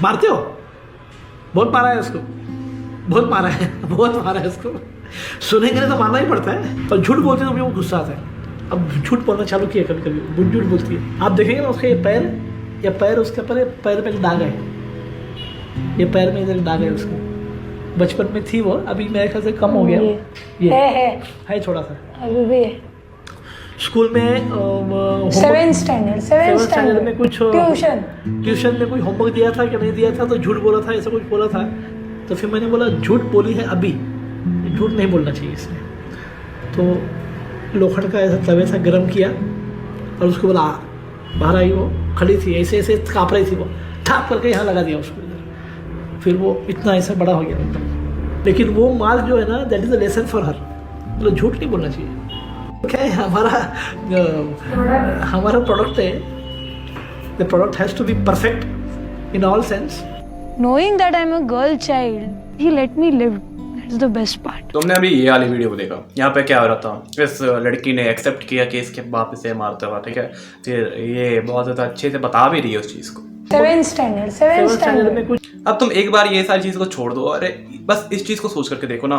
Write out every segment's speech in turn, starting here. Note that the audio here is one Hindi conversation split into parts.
मारते हो? बहुत मारा है उसको, बहुत मारा है, बहुत मारा है उसको। सुनेंगे नहीं तो मारना ही पड़ता है, और झूठ बोलते तो मुझे वो गुस्सा आता है। अब झूठ बोलना चालू किया कभी कभी, वो झूठ बोलती है। आप देखेंगे ना उसका ये पैर उसके ऊपर, पैर में एक दाग है, ये पैर में इधर दाग है उसका। बचपन में थी वो, अभी मेरे ख्याल से कम हो गया। ये है थोड़ा सा अभी भी है। स्कूल में 7th स्टैंडर्ड में कुछ ट्यूशन में कोई होमवर्क दिया था कि नहीं दिया था, तो झूठ बोला था, ऐसा कुछ बोला था। तो फिर मैंने बोला झूठ बोली है अभी, झूठ नहीं बोलना चाहिए इसमें। तो लोखंड का ऐसा तवे से गर्म किया और उसको बोला बाहर आई। वो खड़ी थी, ऐसे ऐसे काँप रही थी, वो ठाप करके यहाँ लगा दिया उसको इधर। फिर वो इतना ऐसा बड़ा हो गया मतलब। लेकिन वो माल जो है ना, that is a lesson for her. मतलब झूठ नहीं बोलना चाहिए। क्या है हमारा प्रोडक्ट है, the product has to be perfect in all sense. Knowing that I'm a girl child, he let me live. That's the best part. तुमने अभी ये वाली वीडियो देखा, यहाँ पे क्या हो रहा था, इस लड़की ने एक्सेप्ट किया कि इसके बाप इसे मारता हुआ, ठीक है। फिर ये बहुत ज़्यादा अच्छे से बता भी रही है उस चीज़ को। 7th स्टैंडर्ड में कुछ। अब तुम एक बार ये सारी चीज़ को छोड़ दो, अरे बस इस चीज़ को सोच करके देखो ना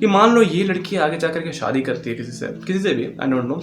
कि मान लो ये लड़की आगे जा करके शादी करती है किसी से भी, आई डोंट नो,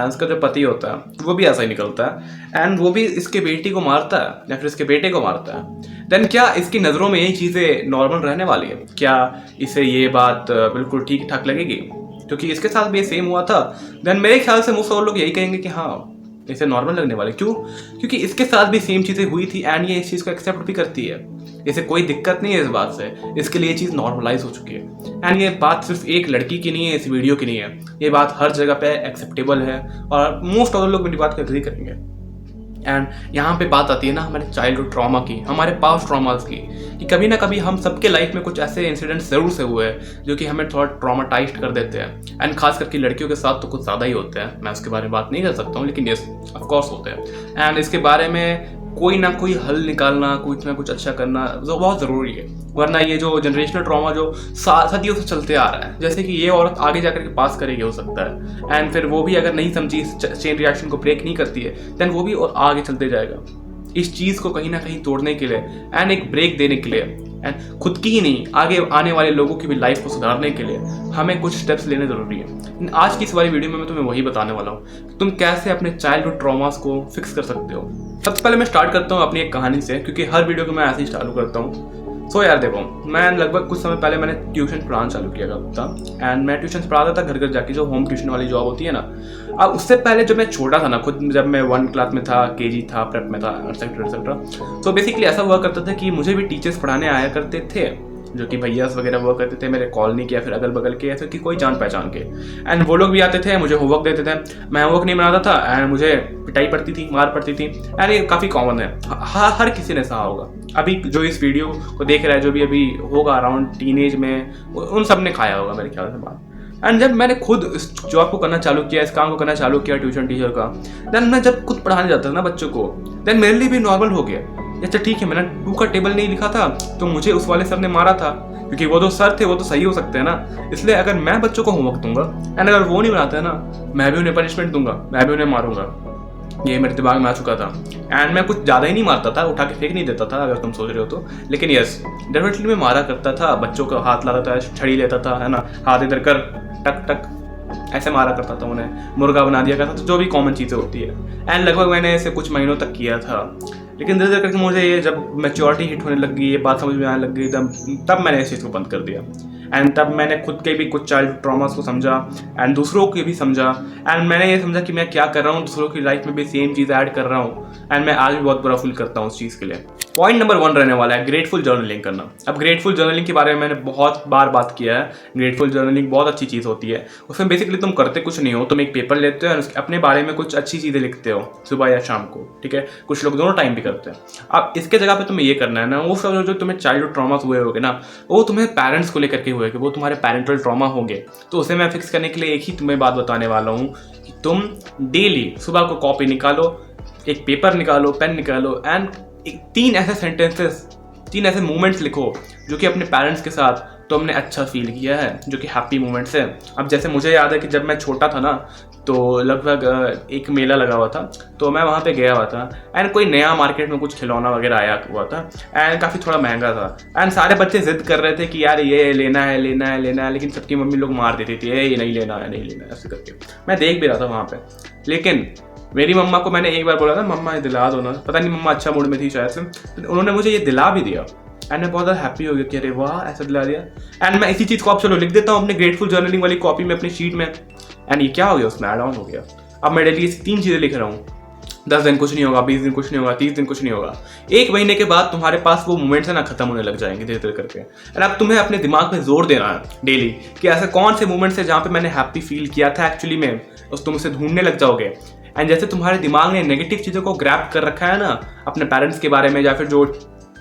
उसका जो पति होता है वो भी ऐसा ही निकलता है, एंड वो भी इसके बेटी को मारता है या फिर इसके बेटे को मारता है। देन क्या इसकी नज़रों में यही चीज़ें नॉर्मल रहने वाली है? क्या इसे ये बात बिल्कुल ठीक ठाक लगेगी? क्योंकि इसके साथ भी सेम हुआ था। देन मेरे ख्याल से मुझसे और लोग यही कहेंगे कि हाँ इसे नॉर्मल लगने वाले। क्यों? क्योंकि इसके साथ भी सेम चीज़ें हुई थी एंड ये इस चीज़ को एक्सेप्ट भी करती है। इसे कोई दिक्कत नहीं है इस बात से, इसके लिए ये चीज़ नॉर्मलाइज हो चुकी है। एंड ये बात सिर्फ एक लड़की की नहीं है, इस वीडियो की नहीं है, ये बात हर जगह पे एक्सेप्टेबल है और मोस्ट ऑफ लोग मेरी बात को एग्री करेंगे। एंड यहाँ पे बात आती है ना हमारे चाइल्डहुड ट्रॉमा की, हमारे पास्ट ट्रॉमास की, कि कभी ना कभी हम सबके लाइफ में कुछ ऐसे इंसिडेंट्स ज़रूर से हुए हैं जो कि हमें थोड़ा ट्रॉमाटाइज्ड कर देते हैं। एंड खास करके लड़कियों के साथ तो कुछ ज़्यादा ही होते हैं, मैं उसके बारे में बात नहीं कर सकता हूँ, लेकिन यस ऑफकोर्स होते हैं। एंड इसके बारे में कोई ना कोई हल निकालना, कुछ ना कुछ अच्छा करना जो बहुत ज़रूरी है, वरना ये जो जनरेशनल ट्रॉमा जो सदियों से चलते आ रहा है, जैसे कि ये औरत आगे जाकर के पास करेगी हो सकता है, एंड फिर वो भी अगर नहीं समझी, इस चेन रिएक्शन को ब्रेक नहीं करती है, देन वो भी और आगे चलते जाएगा। इस चीज़ को कहीं ना कहीं तोड़ने के लिए एंड एक ब्रेक देने के लिए एंड खुद की ही नहीं आगे आने वाले लोगों की भी लाइफ को सुधारने के लिए हमें कुछ स्टेप्स लेने ज़रूरी है। आज की इस वाली वीडियो में मैं तुम्हें वही बताने वाला हूँ, तुम कैसे अपने चाइल्डहुड ट्रॉमास को फिक्स कर सकते हो। सबसे पहले मैं स्टार्ट करता हूँ अपनी एक कहानी से, क्योंकि हर वीडियो को मैं ऐसे ही चालू करता हूँ। सो यार देखो, मैं लगभग कुछ समय पहले मैंने ट्यूशन पढ़ाना चालू किया था एंड मैं ट्यूशन पढ़ाता था घर घर जाके, जो होम ट्यूशन वाली जॉब होती है ना। अब उससे पहले जब मैं छोटा था ना, खुद जब मैं 1 क्लास में था, केजी था, प्रेप में था, एक्सेट्रा एक्सेट्रा, तो बेसिकली ऐसा हुआ करता था कि मुझे भी टीचर्स पढ़ाने आया करते थे, जो कि भैया वगैरह हुआ करते थे मेरे कॉलोनी के या फिर अगल बगल के, या फिर कि कोई जान पहचान के। एंड वो लोग भी आते थे, मुझे होमवर्क देते थे, मैं होमवर्क नहीं बनाता था एंड मुझे पिटाई पड़ती थी, मार पड़ती थी। एंड ये काफ़ी कॉमन है, हर किसी ने सहा होगा। अभी जो इस वीडियो को देख रहा है, जो भी अभी होगा अराउंड टीनेज में, उन सब ने खाया होगा मेरे ख्याल से बात। एंड जब मैंने खुद इस जॉब को करना चालू किया, इस काम को करना चालू किया ट्यूशन टीचर का, देन मैं जब खुद पढ़ाने जाता था ना बच्चों को, देन मेरे लिए भी नॉर्मल हो गया। अच्छा ठीक है, मैंने 2 का टेबल नहीं लिखा था तो मुझे उस वाले सर ने मारा था, क्योंकि वो जो सर थे वो तो सही हो सकते हैं ना। इसलिए अगर मैं बच्चों को होमवर्क दूंगा एंड अगर वो नहीं बनाते हैं ना, मैं भी उन्हें पनिशमेंट दूंगा, मैं भी उन्हें मारूंगा। ये मेरे दिमाग में आ चुका था। एंड मैं कुछ ज़्यादा ही नहीं मारता था, उठा के फेंक नहीं देता था अगर तुम सोच रहे हो तो, लेकिन यस डेफिनेटली मैं मारा करता था, बच्चों को हाथ लाता था, छड़ी लेता था, है ना, हाथ इधर कर, टक टक ऐसे मारा करता था, उन्हें मुर्गा बना दिया करता था, जो भी कॉमन चीज़ें होती है। एंड लगभग मैंने इसे कुछ महीनों तक किया था, लेकिन धीरे धीरे करके मुझे ये जब मैच्योरिटी हिट होने लग गई, ये बात समझ में आने लग गई, तब मैंने इस चीज़ को बंद कर दिया। एंड तब मैंने खुद के भी कुछ चाइल्ड ट्रॉमास को समझा एंड दूसरों के भी समझा, एंड मैंने ये समझा कि मैं क्या कर रहा हूँ, दूसरों की लाइफ में भी सेम चीज़ ऐड कर रहा हूँ, एंड मैं आज भी बहुत बुरा फील करता हूँ उस चीज़ के लिए। पॉइंट नंबर 1 रहने वाला है ग्रेटफुल जर्नलिंग करना। अब ग्रेटफुल जर्नलिंग के बारे में मैंने बहुत बार बात किया है। ग्रेटफुल जर्नलिंग बहुत अच्छी चीज़ होती है। उसमें बेसिकली तुम करते कुछ नहीं हो, तुम एक पेपर लेते हो और अपने बारे में कुछ अच्छी चीज़ें लिखते हो सुबह या शाम को, ठीक है। कुछ लोग दोनों टाइम भी करते हैं। अब इसके जगह पे तुम्हें ये करना है ना, वो सब जो तुम्हें चाइल्डहुड ट्रॉमास हुए होगे ना, वो तुम्हें पेरेंट्स को लेकर के हुए, वो तुम्हारे पेरेंटल ट्रॉमा होंगे। तो उसे मैं फिक्स करने के लिए एक ही तुम्हें बात बताने वाला हूँ कि तुम डेली सुबह को कॉपी निकालो, एक पेपर निकालो, पेन निकालो एंड 3 ऐसे सेंटेंसेस, 3 ऐसे मोमेंट्स लिखो जो कि अपने पेरेंट्स के साथ तो हमने अच्छा फील किया है, जो कि हैप्पी मोमेंट्स है। अब जैसे मुझे याद है कि जब मैं छोटा था ना, तो लगभग एक मेला लगा हुआ था, तो मैं वहाँ पे गया हुआ था एंड कोई नया मार्केट में कुछ खिलौना वगैरह आया हुआ था एंड काफ़ी थोड़ा महंगा था एंड सारे बच्चे जिद कर रहे थे कि यार ये लेना है लेना है लेना है, लेकिन सबकी मम्मी लोग मार देती थी, ये नहीं लेना है नहीं लेना है, ऐसे करके। मैं देख भी रहा था वहाँ पे, लेकिन मेरी मम्मा को मैंने एक बार बोला था मम्मा ये दिला दो ना, पता नहीं मम्मा अच्छा मूड में थी शायद से, तो उन्होंने मुझे ये दिला भी दिया एंड मैं बहुत ज़्यादा हैप्पी हो गया कि अरे वाह ऐसा दिला दिया। एंड मैं इसी चीज़ को आप चलो लिख देता हूँ अपने ग्रेटफुल जर्नलिंग वाली कॉपी में अपनी शीट में, एंड ये क्या हो गया उसमें ऐड ऑन हो गया। अब मैं डेली 3 चीज़ें लिख रहा हूँ, 10 दिन कुछ नहीं होगा, 20 दिन कुछ नहीं होगा, 30 दिन कुछ नहीं होगा, 1 महीने के बाद तुम्हारे पास वो मोमेंट्स है ना खत्म होने लग जाएंगे धीरे धीरे करके। एंड अब तुम्हें अपने दिमाग में जोर देना है डेली कि ऐसे कौन से मोमेंट्स है जहाँ पे मैंने हैप्पी फील किया था एक्चुअली में, उस तुम उसे ढूंढने लग जाओगे। एंड जैसे तुम्हारे दिमाग ने नेगेटिव चीज़ों को ग्रैब कर रखा है ना, अपने पेरेंट्स के बारे में या फिर जो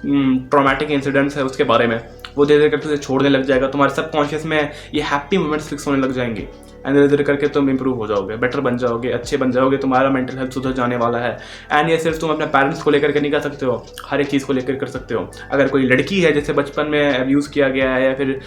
ट्रॉमेटिक इंसिडेंट्स है उसके बारे में, वो धीरे धीरे करके उसे छोड़ने लग जाएगा। तुम्हारे सबकॉन्शियस में ये हैप्पी मोमेंट्स फिक्स होने लग जाएंगे एंड धीरे धीरे करके तुम इंप्रूव हो जाओगे, बेटर बन जाओगे, अच्छे बन जाओगे, तुम्हारा मेंटल हेल्थ सुधर जाने वाला है। एंड ये सिर्फ तुम अपने पेरेंट्स को लेकर के नहीं कर सकते हो, हर एक चीज़ को लेकर कर सकते हो। अगर कोई लड़की है जैसे बचपन में अब्यूज़ किया गया है या फिर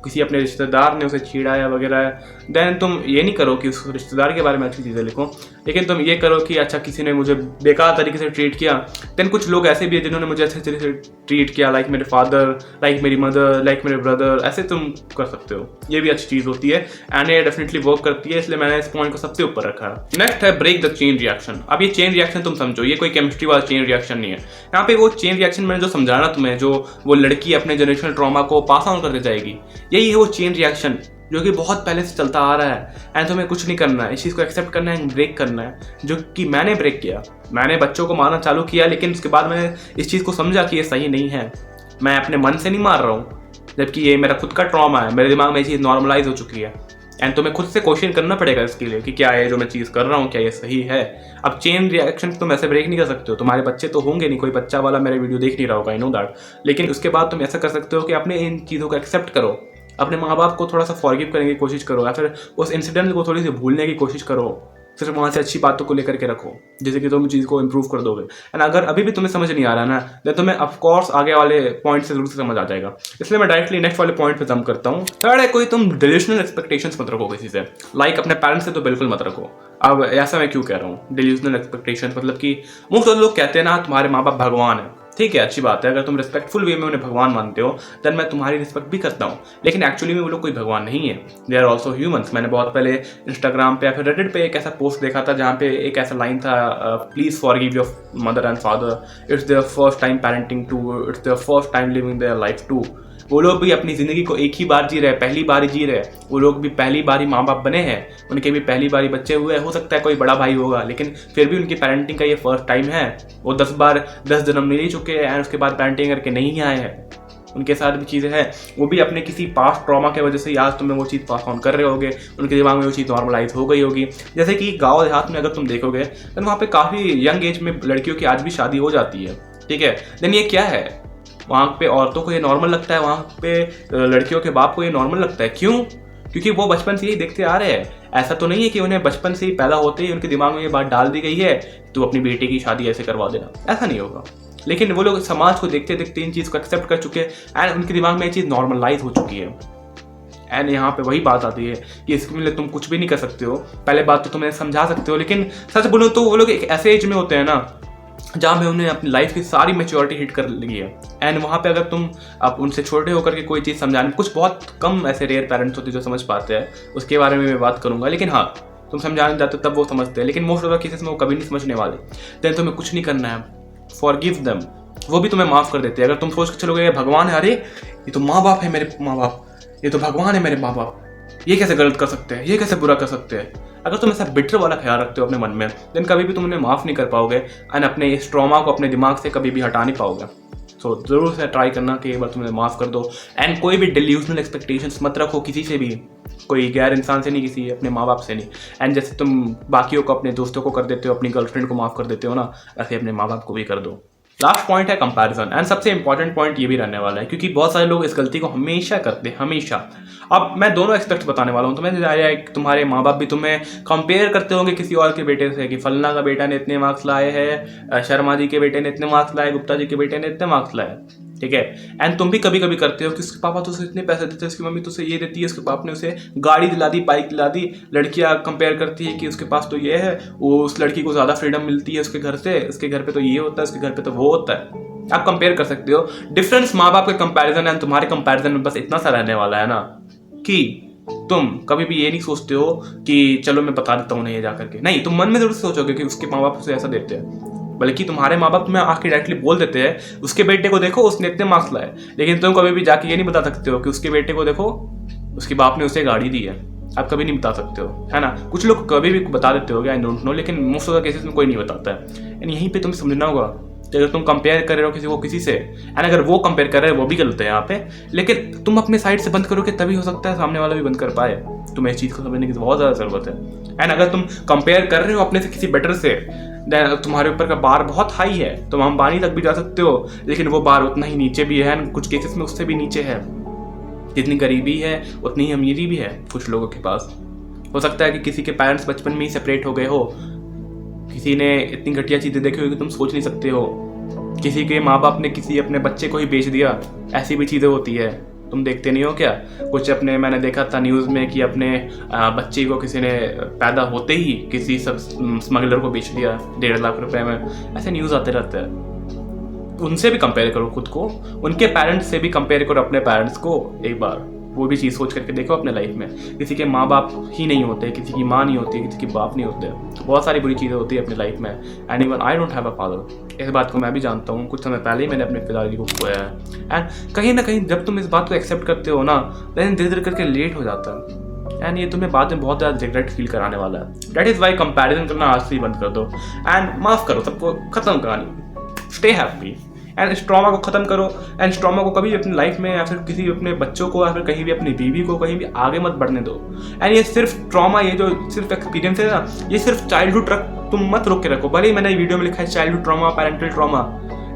किसी अपने रिश्तेदार ने उसे छेड़ा वगैरह, देन तुम ये नहीं करो कि उस रिश्तेदार के बारे में अच्छी चीज़ें लिखो, लेकिन तुम ये करो कि अच्छा किसी ने मुझे बेकार तरीके से ट्रीट किया, देन कुछ लोग ऐसे भी है जिन्होंने मुझे अच्छे तरीके से ट्रीट किया, लाइक मेरे फादर, लाइक मेरी मदर, लाइक मेरे ब्रदर, ऐसे तुम कर सकते हो। ये भी अच्छी चीज़ होती है एंड ये डेफिनेटली वर्क करती है, इसलिए मैंने इस पॉइंट को सबसे ऊपर रखा है। नेक्स्ट है ब्रेक द चेन रिएक्शन। अब ये चेन रिएक्शन तुम समझो, ये कोई केमिस्ट्री वाला चेन रिएक्शन नहीं है। यहाँ पे वो चेन रिएक्शन मैंने जो समझाना तुम्हें, जो वो लड़की अपने जनरेशनल ट्रॉमा को पास ऑन करते जाएगी, यही है वो चेन रिएक्शन जो कि बहुत पहले से चलता आ रहा है। एंड तुम्हें कुछ नहीं करना है, इस चीज़ को एक्सेप्ट करना है, ब्रेक करना है, जो कि मैंने ब्रेक किया। मैंने बच्चों को मारना चालू किया, लेकिन उसके बाद मैंने इस चीज़ को समझा कि ये सही नहीं है। मैं अपने मन से नहीं मार रहा हूँ, जबकि ये मेरा खुद का ट्रॉमा है, मेरे दिमाग में ये चीज़ नॉर्मलाइज हो चुकी है। एंड तुम्हें खुद से क्वेश्चन करना पड़ेगा इसके लिए कि क्या है जो मैं चीज़ कर रहा हूँ, क्या ये सही है। अब चेन रिएक्शन तुम ऐसे ब्रेक नहीं कर सकते हो, तुम्हारे बच्चे तो होंगे नहीं, कोई बच्चा वाला मेरे वीडियो देख नहीं रहा होगा, आई नो दैट, लेकिन उसके बाद तुम ऐसा कर सकते हो कि अपने इन चीज़ों को एक्सेप्ट करो, अपने माँ बाप को थोड़ा सा फॉरगिव करने की कोशिश करो, या फिर उस इंसिडेंट को थोड़ी सी भूलने की कोशिश करो, सिर्फ वहाँ से अच्छी बातों को लेकर के रखो, जैसे कि तुम चीज़ को इंप्रूव कर दोगे। एंड अगर अभी भी तुम्हें समझ नहीं आ रहा ना, तो तुम्हें ऑफकोर्स आगे वाले पॉइंट से जरूर से समझ आ जाएगा। इसलिए मैं डायरेक्टली नेक्स्ट वाले पॉइंट पे जंप करता हूँ। थर्ड है, कोई तुम डिल्यूशनल एक्सपेक्टेशंस मत रखो किसी से, लाइक अपने पेरेंट्स से तो बिल्कुल मत रखो। अब ऐसा मैं क्यों कह रहा हूँ डिल्यूशनल एक्सपेक्टेशंस, मतलब कि मुफ्त लोग कहते हैं ना तुम्हारे माँ बाप भगवान है, ठीक है अच्छी बात है, अगर तुम रिस्पेक्टफुल वे में उन्हें भगवान मानते हो देन मैं तुम्हारी रिस्पेक्ट भी करता हूँ, लेकिन एक्चुअली में वो लोग कोई भगवान नहीं है, दे आर ऑल्सो ह्यूमंस। मैंने बहुत पहले इंस्टाग्राम पे या फिर रेडिट पे एक ऐसा पोस्ट देखा था जहाँ पे एक ऐसा लाइन था, please forgive your mother and father, it's their first time parenting too, it's their first time living their life too. वो लोग भी अपनी ज़िंदगी को एक ही बार जी रहे, पहली बार ही जी रहे, वो लोग भी पहली बार ही माँ बाप बने हैं, उनके भी पहली बार ही बच्चे हुए, हो सकता है कोई बड़ा भाई होगा, लेकिन फिर भी उनकी पेरेंटिंग का ये फर्स्ट टाइम है। वो 10 बार 10 जन्म ले चुके हैं एंड उसके बाद पेरेंटिंग करके नहीं आए हैं, उनके साथ भी चीज़ें हैं, वो भी अपने किसी पास्ट ट्रॉमा की वजह से आज तुम्हें वो चीज़ पास ऑन कर रहे होगे, उनके दिमाग में वो चीज़ नॉर्मलाइज हो गई होगी। जैसे कि गाँव देहात में अगर तुम देखोगे तो वहाँ पे काफ़ी यंग एज में लड़कियों की आज भी शादी हो जाती है, ठीक है, देन ये क्या है, वहाँ पे औरतों को ये नॉर्मल लगता है, वहाँ पे लड़कियों के बाप को ये नॉर्मल लगता है, क्यों? क्योंकि वो बचपन से ही देखते आ रहे हैं। ऐसा तो नहीं है कि उन्हें बचपन से ही पैदा होते ही उनके दिमाग में ये बात डाल दी गई है तो अपनी बेटी की शादी ऐसे करवा देना, ऐसा नहीं होगा। लेकिन वो लोग समाज को देखते देखते इन चीज़ को एक्सेप्ट कर चुके हैं एंड उनके दिमाग में ये चीज़ नॉर्मलाइज हो चुकी है। एंड यहाँ पे वही बात आती है कि इसके लिए तुम कुछ भी नहीं कर सकते हो। पहले बात तो तुम्हें समझा सकते हो, लेकिन सच बोलो तो वो लोग एक ऐसे एज में होते हैं ना जहाँ पे उन्हें अपनी लाइफ की सारी मैच्योरिटी हिट कर ली है। एंड वहाँ पे अगर तुम आप उनसे छोटे होकर के कोई चीज़ समझाने, कुछ बहुत कम ऐसे रेयर पेरेंट्स होते हैं जो समझ पाते हैं, उसके बारे में मैं बात करूँगा, लेकिन हाँ तुम समझाने जाते हो तब वो समझते हैं, लेकिन मोस्ट ऑफ द केसेस में वो कभी नहीं समझने वाले। देन तुम्हें कुछ नहीं करना है, फॉरगिव देम, वो भी तुम्हें माफ़ कर देते हैं। अगर तुम सोच के चलोगे भगवान है, अरे ये तो माँ बाप है मेरे माँ बाप, ये तो भगवान है मेरे माँ बाप, ये कैसे गलत कर सकते हैं, ये कैसे बुरा कर सकते हैं, अगर तुम ऐसा बिटर वाला ख्याल रखते हो अपने मन में, देन कभी भी तुम उन्हें माफ़ नहीं कर पाओगे एंड अपने इस ट्रॉमा को अपने दिमाग से कभी भी हटा नहीं पाओगे। सो ज़रूर से ट्राई करना कि एक बार तुम उन्हें माफ़ कर दो। एंड कोई भी डिल्यूशनल एक्सपेक्टेशंस मत रखो किसी से भी, कोई गैर इंसान से नहीं, किसी अपने माँ बाप से नहीं। एंड जैसे तुम बाकियों को, अपने दोस्तों को कर देते हो, अपनी गर्लफ्रेंड को माफ़ कर देते हो ना, ऐसे अपने माँ बाप को भी कर दो। लास्ट पॉइंट है कंपैरिजन, एंड सबसे इंपॉर्टेंट पॉइंट ये भी रहने वाला है क्योंकि बहुत सारे लोग इस गलती को हमेशा करते हैं, हमेशा। अब मैं दोनों एस्पेक्ट्स बताने वाला हूँ, तुम्हारे माँ बाप भी तुम्हें कंपेयर करते होंगे किसी और के बेटे से कि फलना का बेटा ने इतने मार्क्स लाए हैं, शर्मा जी के बेटे ने इतने मार्क्स लाए, गुप्ता जी के बेटे ने इतने मार्क्स लाए। ठीक है। एंड तुम भी कभी कभी करते हो कि उसके पापा तो उसे इतने पैसे देते हैं, उसकी मम्मी तो उसे ये देती है, उसके पापा ने उसे गाड़ी दिला दी, बाइक दिला दी। लड़कियां कंपेयर करती है कि उसके पास तो ये है, वो उस लड़की को ज़्यादा फ्रीडम मिलती है उसके घर से, उसके घर पे तो ये होता है, उसके घर पे तो वो होता है। आप कंपेयर कर सकते हो। डिफरेंस माँ बाप के कंपैरिजन है, तुम्हारे कंपैरिजन में बस इतना सा रहने वाला है ना कि तुम कभी भी ये नहीं सोचते हो कि चलो मैं बता देता हूँ नहीं, ये जा करके नहीं, तुम मन में जरूर सोचोगे कि उसके माँ बाप उसे ऐसा देते हैं, बल्कि तुम्हारे माँ बाप तुम्हें आके डायरेक्टली बोल देते हैं उसके बेटे को देखो उसने इतने मार्क्स लाए, लेकिन तुम कभी भी जाके ये नहीं बता सकते हो कि उसके बेटे को देखो उसके बाप ने उसे गाड़ी दी है। आप कभी नहीं बता सकते हो, है ना। कुछ लोग कभी भी बता देते हो, आई डोंट नो, लेकिन मोस्ट ऑफ द केसेस में कोई नहीं बताता है। एंड यहीं पे तुम्हें समझना होगा कि अगर तुम कंपेयर कर रहे हो किसी को किसी से, एंड अगर वो कंपेयर कर रहे हैं वो भी गलत है यहाँ पे, लेकिन तुम अपने साइड से बंद करोगे तभी हो सकता है सामने वाला भी बंद कर पाए। तुम्हें इस चीज़ को समझने की बहुत ज़्यादा ज़रूरत है। एंड अगर तुम कंपेयर कर रहे हो अपने से किसी बेटर से, तुम्हारे ऊपर का बार बहुत हाई है, तुम अंबानी तक भी जा सकते हो, लेकिन वो बार उतना ही नीचे भी है, कुछ केसेस में उससे भी नीचे है। जितनी गरीबी है उतनी ही अमीरी भी है कुछ लोगों के पास। हो सकता है कि किसी के पेरेंट्स बचपन में ही सेपरेट हो गए हो, किसी ने इतनी घटिया चीज़ें देखी होगी तुम सोच नहीं सकते हो, किसी के माँ बाप ने किसी अपने बच्चे को ही बेच दिया, ऐसी भी चीज़ें होती है। तुम देखते नहीं हो क्या? कुछ अपने मैंने देखा था न्यूज़ में कि अपने बच्चे को किसी ने पैदा होते ही किसी सब स्मगलर को बेच दिया 1.5 लाख रुपए में। ऐसे न्यूज़ आते रहते हैं। उनसे भी कंपेयर करो खुद को, उनके पेरेंट्स से भी कंपेयर करो अपने पेरेंट्स को एक बार। वो भी चीज़ सोच करके देखो अपने लाइफ में, किसी के माँ बाप ही नहीं होते, किसी की माँ नहीं होती, किसी के बाप नहीं होते, बहुत सारी बुरी चीज़ें होती है अपनी लाइफ में। And even I don't have a father, इस बात को मैं भी जानता हूँ। कुछ समय पहले ही मैंने अपने पिताजी को खोया है। एंड कहीं ना कहीं जब तुम इस बात को एक्सेप्ट करते हो ना, लेकिन धीरे धीरे करके लेट हो जाता है, एंड ये तुम्हें बाद में बहुत ज़्यादा रिग्रेट फील कराने वाला है। दैट इज़ वाई कंपैरिजन करना आज से ही बंद कर दो, एंड माफ़ करो सबको, खत्म कहानी, स्टे हैप्पी। एंड इस ट्रॉमा को ख़त्म करो। एंड इस ट्रॉमा को कभी अपनी लाइफ में या फिर किसी अपने बच्चों को या फिर कहीं भी अपनी बीवी को कहीं भी आगे मत बढ़ने दो। एंड ये सिर्फ ट्रॉमा, ये जो सिर्फ एक्सपीरियंस है ना, ये सिर्फ चाइल्डहुड तुम मत रोक के रखो। भले ही मैंने वीडियो में लिखा है चाइल्डहुड ट्रॉमा, पेरेंटल ट्रॉमा,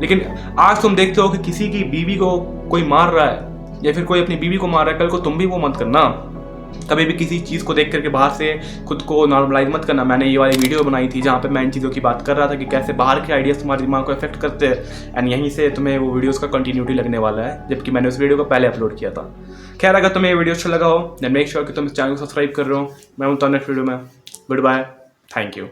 लेकिन आज तुम देखते हो कि किसी की बीवी को कोई मार रहा है या फिर कोई अपनी बीवी को मार रहा है, कल को तुम भी वो मत करना। कभी भी किसी चीज़ को देख करके बाहर से खुद को नॉर्मलाइज मत करना। मैंने ये वाली वीडियो बनाई थी जहाँ पे मैं इन चीज़ों की बात कर रहा था कि कैसे बाहर के आइडियाज़ तुम्हारे दिमाग को इफेक्ट करते हैं, एंड यहीं से तुम्हें वो वीडियोस का कंटिन्यूटी लगने वाला है, जबकि मैंने उस वीडियो को पहले अपलोड किया था। खैर, अगर तुम्हें ये वीडियो अच्छा लगा हो देन मेक श्योर कि तुम इस चैनल को सब्सक्राइब कर रहे हो। मैं मिलता हूं नेक्स्ट वीडियो में। Goodbye, thank you.